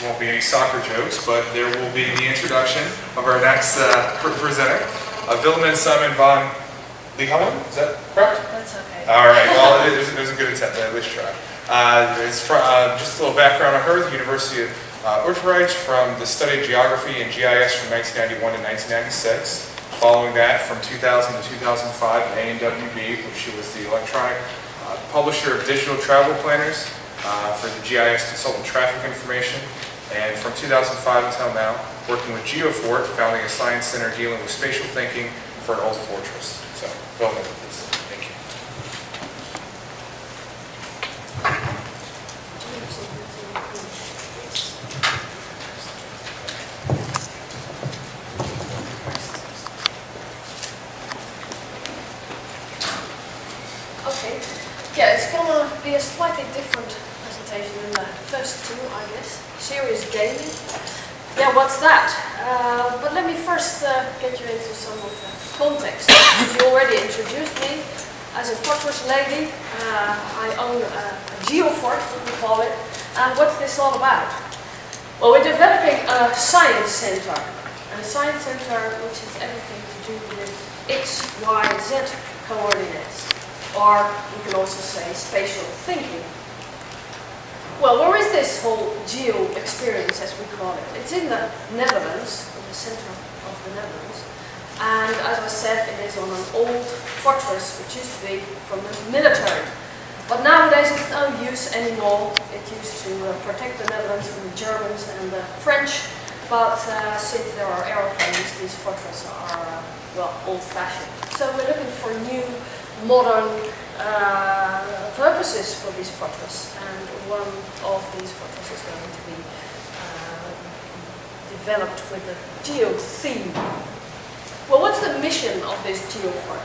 won't be any soccer jokes, but there will be the introduction of our next presenter, Willemijn van Leeuwen. Is that correct? That's okay. All right. Well, it was a good attempt. At least try. It's from, just a little background on her. The University of Utrecht, from the study of geography and GIS from 1991 to 1996. Following that, from 2000 to 2005 at ANWB, where she was the electronic publisher of digital travel planners for the GIS consultant traffic information. And from 2005 until now, working with Geofort, founding a science center dealing with spatial thinking for an old fortress. So, Willemijn, please. Thank you. Okay. Yeah, it's gonna be a slightly different presentation than the first two, I guess. Serious gaming. Yeah, what's that? But let me first get you into some of the context. You already introduced me as a fortress lady. I own a Geofort, what we call it. And what's this all about? Well, we're developing a science center. And a science center which has everything to do with X, Y, Z coordinates. Or you can also say spatial thinking. Well, where is this whole geo experience, as we call it? It's in the Netherlands, in the center of the Netherlands. And as I said, it is on an old fortress, which used to be from the military. But nowadays it's no use anymore. It used to protect the Netherlands from the Germans and the French. But since there are aeroplanes, these fortresses are, well, old-fashioned. So we're looking for new, modern purposes for this fortress, and one of these fortresses is going to be developed with a geo theme. Well, what's the mission of this Geofort?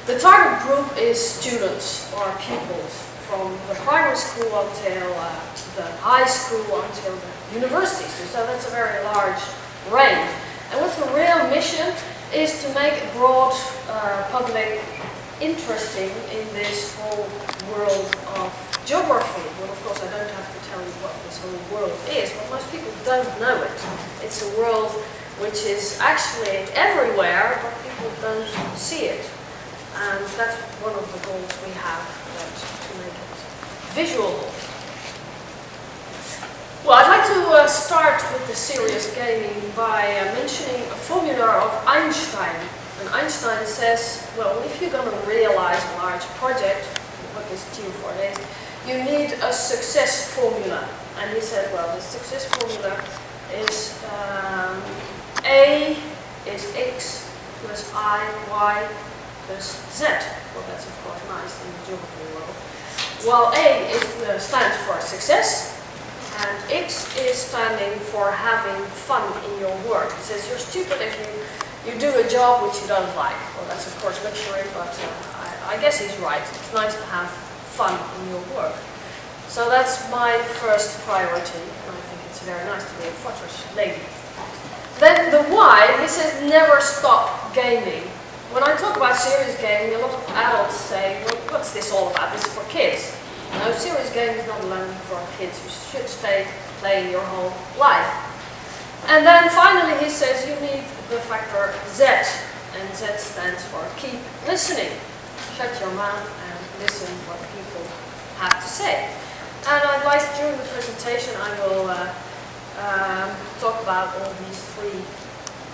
The target group is students or pupils from the primary school until the high school until the university. So that's a very large range. And what's the real mission is to make a broad public interesting in this whole world of geography. Well, of course, I don't have to tell you what this whole world is, but most people don't know it. It's a world which is actually everywhere, but people don't see it. And that's one of the goals we have, to make it visual. Well, I'd like to start with the serious gaming by mentioning a formula of Einstein. And Einstein says, well, if you're going to realize a large project, what this Geofort is, you need a success formula. And he said, well, the success formula is A is X plus I, Y plus Z. Well, that's of course nice in the geography world. While A stands for success, and X is standing for having fun in your work. He says, you're stupid if you do a job which you don't like. Well, that's of course luxury, but I guess he's right. It's nice to have fun in your work. So that's my first priority, and I think it's very nice to be a fortress lady. Then the Y, he says never stop gaming. When I talk about serious gaming, a lot of adults say, well, what's this all about? This is for kids. No, serious gaming is not only for kids. You should stay playing your whole life. And then finally he says you need the factor Z, and Z stands for keep listening. Shut your mouth and listen what people have to say. And I'd like, during the presentation, I will talk about all these three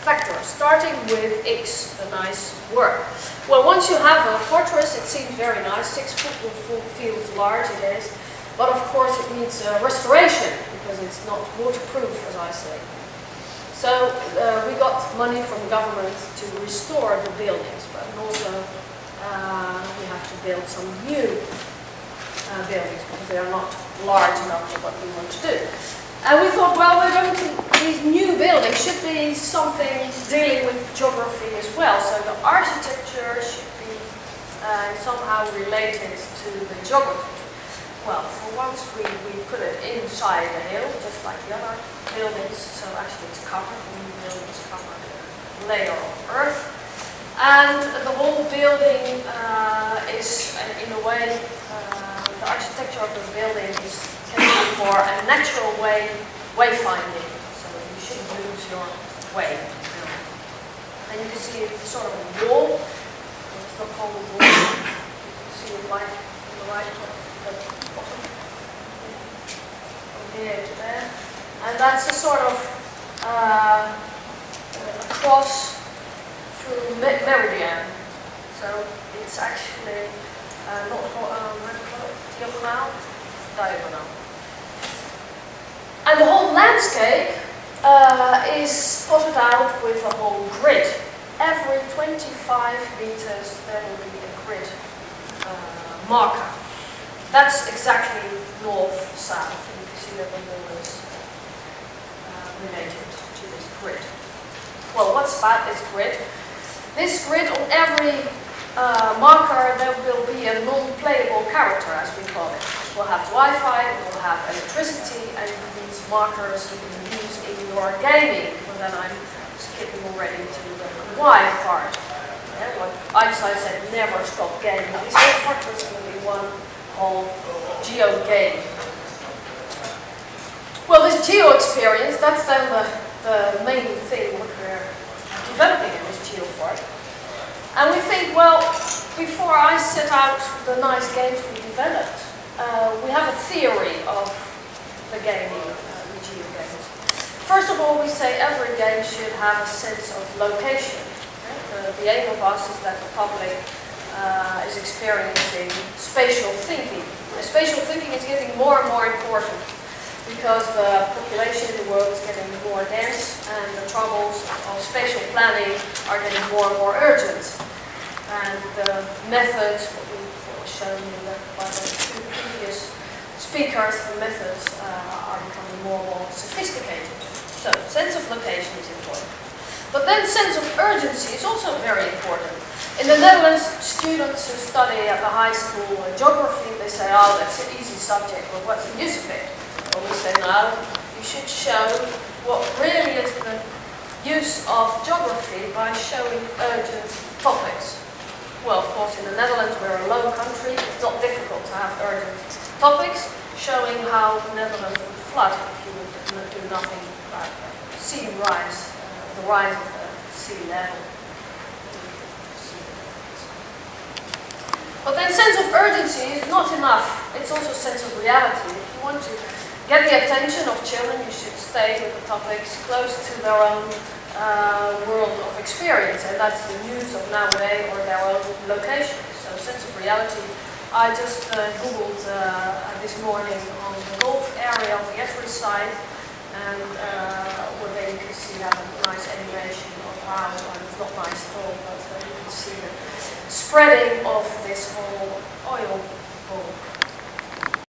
factors, starting with X, a nice word. Well, once you have a fortress, it seems very nice. 6 football fields large it is, but of course it needs restoration because it's not waterproof, as I say. So we got money from the government to restore the buildings, but also we have to build some new buildings because they are not large enough for what we want to do. And we thought, well, these new buildings should be something dealing with geography as well. So the architecture should be somehow related to the geography. Well, for once we put it inside the hill, just like the other buildings. So actually it's covered, the new building is covered a layer of earth. And the whole building is, in a way, the architecture of the building is for a natural way wayfinding, so you shouldn't lose your way. And you can see it's sort of a wall. It's not called a wall. You can see it like on the right bottom. From here to there. And that's a sort of cross through meridian. So it's actually not diagonal, diagonal. And the whole landscape is plotted out with a whole grid. Every 25 meters there will be a grid marker. That's exactly north-south. And you can see that the wall is related to this grid. Well, what's about this grid? This grid, on every marker, there will be a non-playable character, as we call it. We'll have Wi-Fi, we'll have electricity, and these markers you can use in your gaming. And then I'm skipping already to the Y part. Yeah, what Einstein said, never stop gaming. These whole factors will be one whole geo game. Well, this geo experience, that's then the main thing what we're developing in this Geofort. And we think, well, before I set out the nice games we developed, we have a theory of the gaming, the geo games. First of all, we say every game should have a sense of location. The aim of us is that the public is experiencing spatial thinking. And spatial thinking is getting more and more important because the population in the world is getting more dense and the troubles of spatial planning are getting more and more urgent. And the methods, what we shown by the two previous speakers, the methods are becoming more and more sophisticated. So, sense of location is important. But then sense of urgency is also very important. In the Netherlands, students who study at the high school geography, they say, oh, that's an easy subject, but what's the use of it? Well, we say, no, you should show what really is the use of geography by showing urgent topics. Well, of course, in the Netherlands, we're a low country. It's not difficult to have urgent topics showing how the Netherlands would flood if you would do nothing about sea rise, the rise of the sea level. But then sense of urgency is not enough. It's also a sense of reality. If you want to get the attention of children, you should stay with the topics close to their own world of experience, and that's the news of nowadays or their own location. So sense of reality. I just googled this morning on the Gulf area of the Esri site, and where there you can see that nice animation of how, it's not nice at all, but you can see the spreading of this whole oil